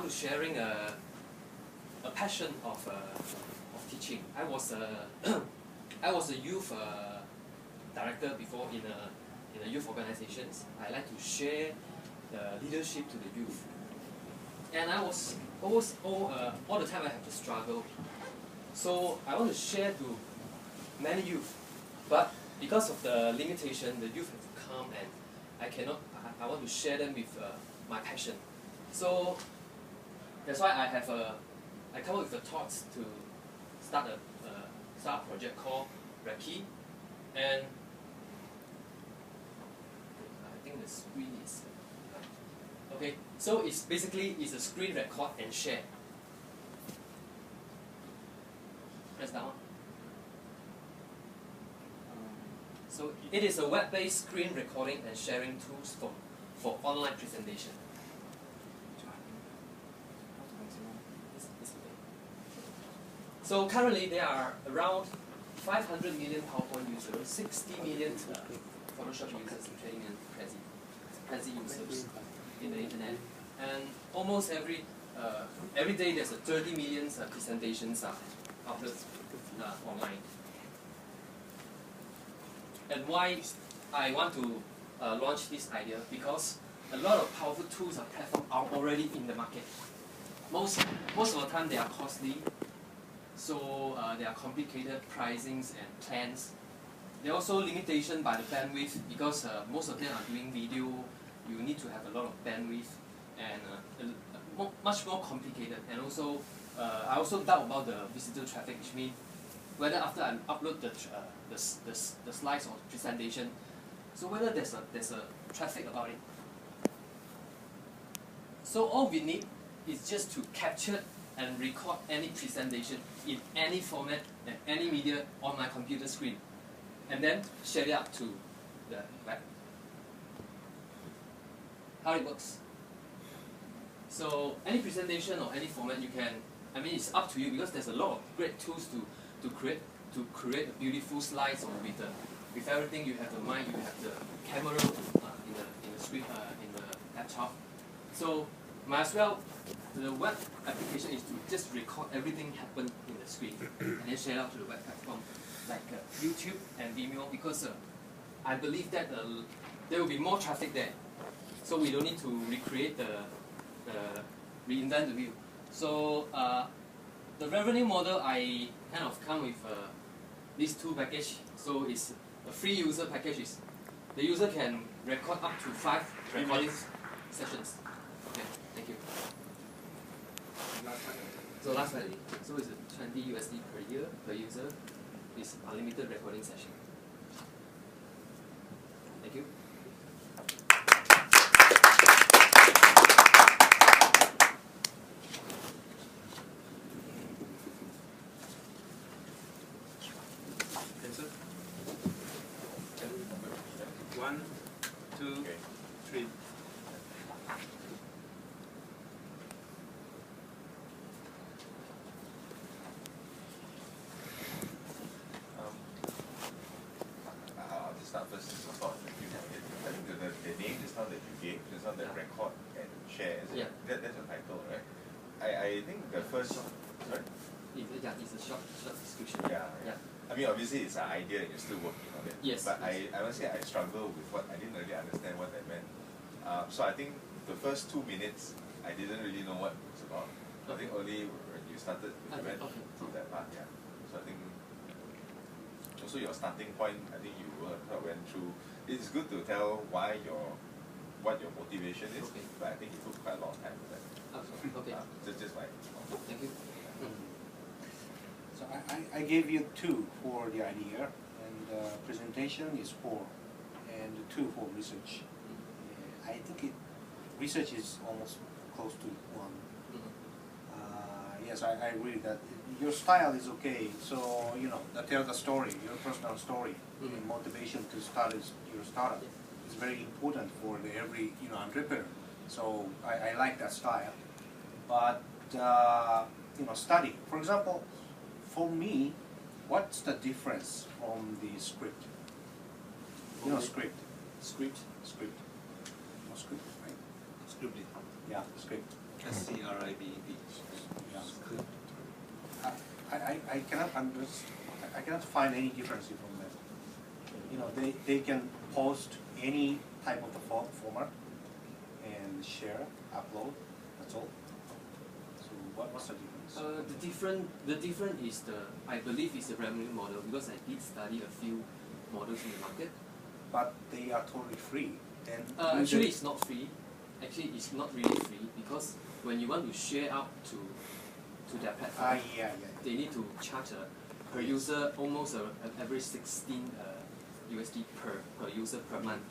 to sharing a passion of teaching. I was I was a youth director before in a youth organizations. I like to share the leadership to the youth, and I was always all the time I have to struggle. So I want to share to many youth, but because of the limitation, the youth have to come and I cannot. I want to share them with my passion. So that's why I come up with the thoughts to start a project called Recce, and I think the screen is okay. So it's basically a screen record and share. Press down. So it is a web-based screen recording and sharing tools for online presentation. So currently there are around 500 million PowerPoint users, 60 million Photoshop users, and Prezi users in the internet, and almost every day there's 30 million presentations uploaded online. And why I want to launch this idea? Because a lot of powerful tools and platforms are already in the market. Most of the time they are costly. So there are complicated pricings and plans. There are also limitations by the bandwidth because most of them are doing video. You need to have a lot of bandwidth and much more complicated. And also, I also doubt about the visitor traffic, which means whether after I upload the slides or presentation, so whether there's a traffic about it. So all we need is just to capture and record any presentation in any format and any media on my computer screen, and then share it up to the web. How it works. So any presentation or any format you can, I mean it's up to you because there's a lot of great tools to create a beautiful slides or with everything you have the mic, you have the camera in the screen in the laptop. So might as well. The web application is to just record everything happen in the screen and then share out to the web platform like YouTube and Vimeo, because I believe that there will be more traffic there. So we don't need to recreate reinvent the wheel. So the revenue model, I kind of come with these two packages. So it's a free user package. The user can record up to 5 recording sessions. Okay, thank you. So last Friday, so it's $20 per year per user. It's unlimited recording session. Thank you. Answer? 1, 2, 3. Start first about I think the name just now that you gave, just now that record and share, Yeah. That's a title, right? I think the first, sorry? It's a short description. Yeah. I mean, obviously it's an idea and you're still working on it. Yes. But yes. I must say I struggle with what, I didn't really understand what that meant. So I think the first 2 minutes, I didn't really know what it was about. I think only when you started, you went through that part, yeah. So I think also your starting point, I think you went through. It's good to tell what your motivation is, but I think it took quite a long time for that. Okay. Just my. Thank you. So I gave you 2 for the idea, and presentation is 4, and 2 for research. I think research is almost close to 1. Yes, I agree that your style is okay. So tell the story, your personal story, and motivation to start your startup is very important for every entrepreneur. So I like that style. But study, for example, for me, what's the difference from the script? Script. Script. No script, right? Scripted. Yeah, script. SCRIBD. Yeah. I cannot I cannot find any difference from them. You know, they can post any type of the format and share, upload. That's all. So what's the difference? The different is I believe is the revenue model, because I did study a few models in the market. But they are totally free. And actually, it's not free. Actually, it's not really free, because when you want to share out to their platform, they need to charge per user almost an average 16 USD per user per month.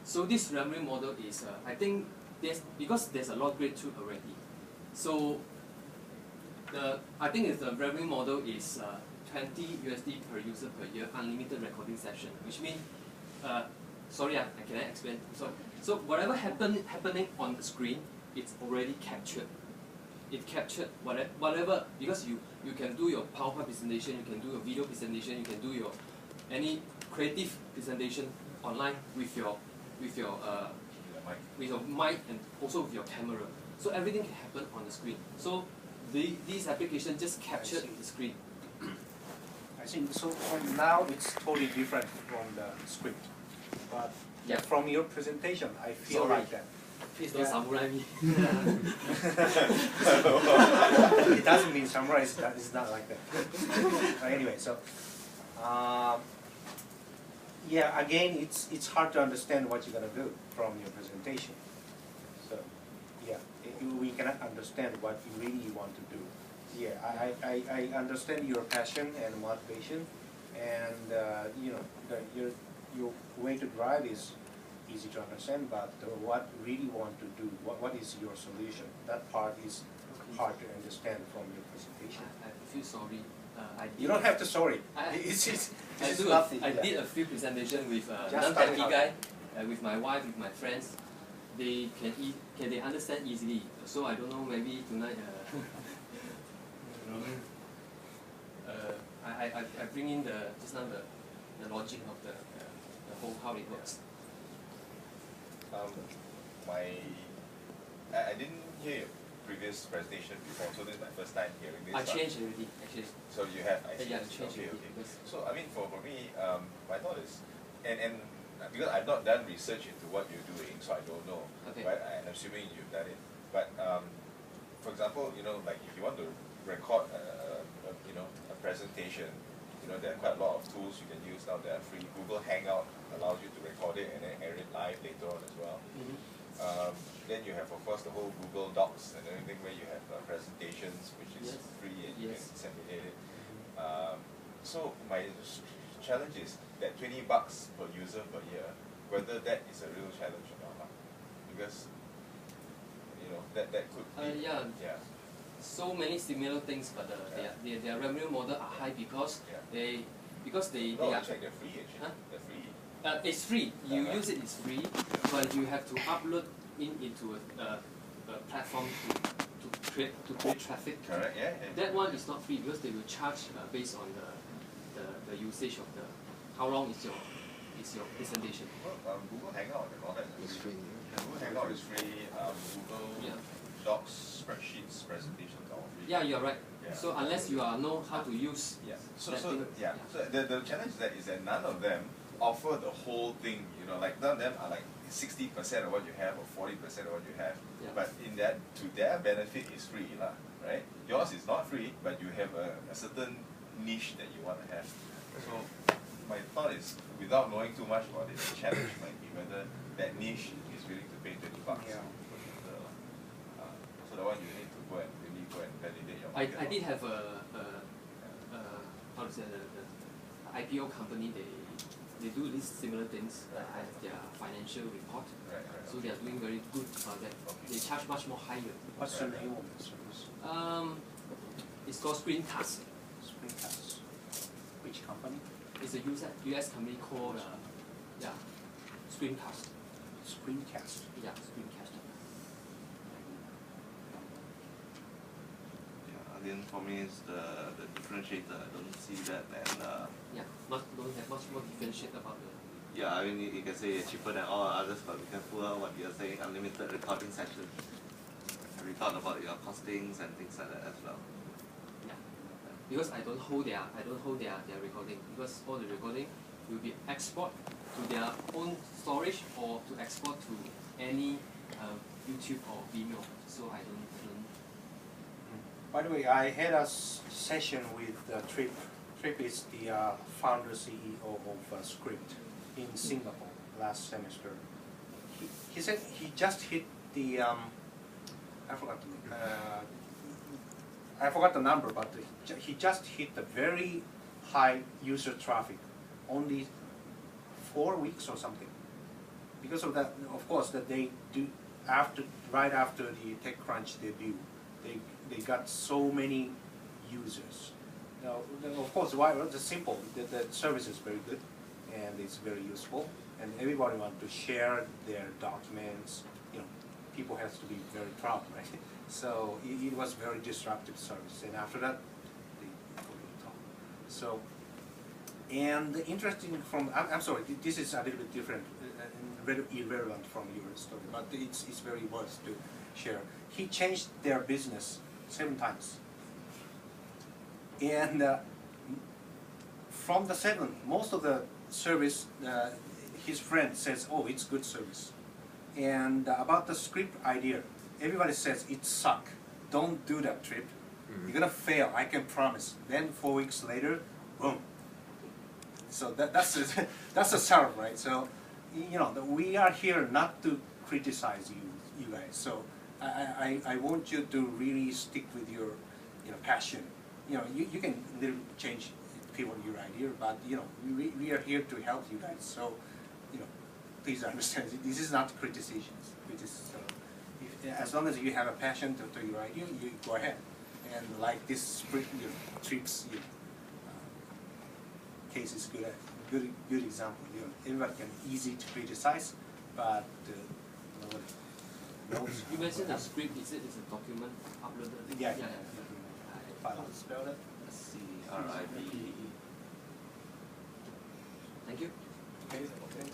So this revenue model is, I think, because there's a lot of grade 2 already. So I think the revenue model is 20 USD per user per year, unlimited recording session, which means, sorry, I cannot explain. So whatever happening on the screen, it's already captured. It captured whatever, because you can do your PowerPoint presentation, you can do your video presentation, you can do your any creative presentation online with your mic and also with your camera. So everything can happen on the screen. So these applications just captured the screen. I think so. For now, it's totally different from the script. But from your presentation, I feel like that. Please don't samurai me. It doesn't mean samurai. It's not like that. Anyway, so yeah, again, it's hard to understand what you're gonna do from your presentation. So yeah, we cannot understand what you really want to do. Yeah, I understand your passion and motivation, and you know, your way to drive is easy to understand, but what really want to do, what is your solution? That part is hard to understand from your presentation. I feel sorry. You don't have to sorry. I did a few presentations with non-techy guy, with my wife, with my friends. They they understand easily. So I don't know, maybe tonight. I bring in just now the logic of the whole how it works. I didn't hear your previous presentation before, so this is my first time hearing this. I changed already, actually. So you have, I see. Yeah, I changed okay, already. okay. So I mean, for me, my thought is, and because I've not done research into what you're doing, so I don't know. Okay. Right? I'm assuming you've done it. But for example, you know, like if you want to record, you know, a presentation, you know, there are quite a lot of tools you can use now that are free. Google Hangout allows you to record it and then air it live later on as well. Then you have, of course, the whole Google Docs and everything where you have presentations, which is free and you can disseminate it. So my challenge is that $20 per user per year, whether that is a real challenge or not, because you know that could be. Yeah. So many similar things, but their revenue model are high because they are. Check, they're free actually. Huh? They're free. It's free. You use it, it's free, but you have to upload into a platform to create traffic. Correct. Yeah. That one is not free because they will charge based on the usage of how long is your presentation. Well, Google Hangout and all that is free. Google Hangout is free. Google Docs, spreadsheets, presentations are all free. Yeah, you're right. Yeah. So unless you know how to use So the challenge is that none of them offer the whole thing. You know, like none of them are like 60% of what you have or 40% of what you have. Yeah. But in that, to their benefit, is free, lah, right? Yours is not free, but you have a certain niche that you want to have. So my thought is, without knowing too much about it, the challenge might be whether that niche is willing to pay $20. Yeah. So the one you need to go and validate your market. I did have how to say the IPO company. They do these similar things. Have their financial report. Right. So they are doing very good about that. Okay. They charge much more higher. What's the name of the service? It's called Screencast. Screencast. Which company? It's a US company called Screencast. Screencast. Yeah, Screencast. Again, for me, it's the differentiator. I don't see that, and Don't have much more differentiate about the. yeah, I mean, you can say it's cheaper than all others, but be careful what you're saying. Unlimited recording session. rethought about your costings and things like that as well. Yeah. Because I don't hold their recording, because all the recording will be export to their own storage or to export to any YouTube or Vimeo. So I don't. By the way, I had a session with Trip. Trip is the founder CEO of Script in Singapore last semester. He said he just hit the I forgot the number, but he just hit the very high user traffic, only 4 weeks or something. Because of that, of course, that they do right after the TechCrunch debut, they got so many users. Now, of course, why? Well, it's simple. The service is very good, and it's very useful, and everybody wants to share their documents. You know, people have to be very proud, right? So it was very disruptive service, and after that, they totally talk. So, and the interesting from I'm sorry, this is a little bit different and irrelevant from your story, but it's very worth to share. He changed their business 7 times. And from the 7th, most of the service, his friend says, oh, it's good service. And about the Script idea, everybody says, it suck. Don't do that, Trip. You're going to fail, I can promise. Then 4 weeks later, boom. So that's a setup, right? So, you know, we are here not to criticize you guys. So I want you to really stick with your passion. You know, you can little change people your idea, but you know, we are here to help you guys. So, you know, please understand, this is not criticism. As long as you have a passion to your idea, you go ahead. And like this Trips case is good example. You know, everyone can easy to criticize, but nobody knows. You mentioned the Script. Is it a document uploaded? Yeah. File. Spell that. CRIPE. Thank you. Okay.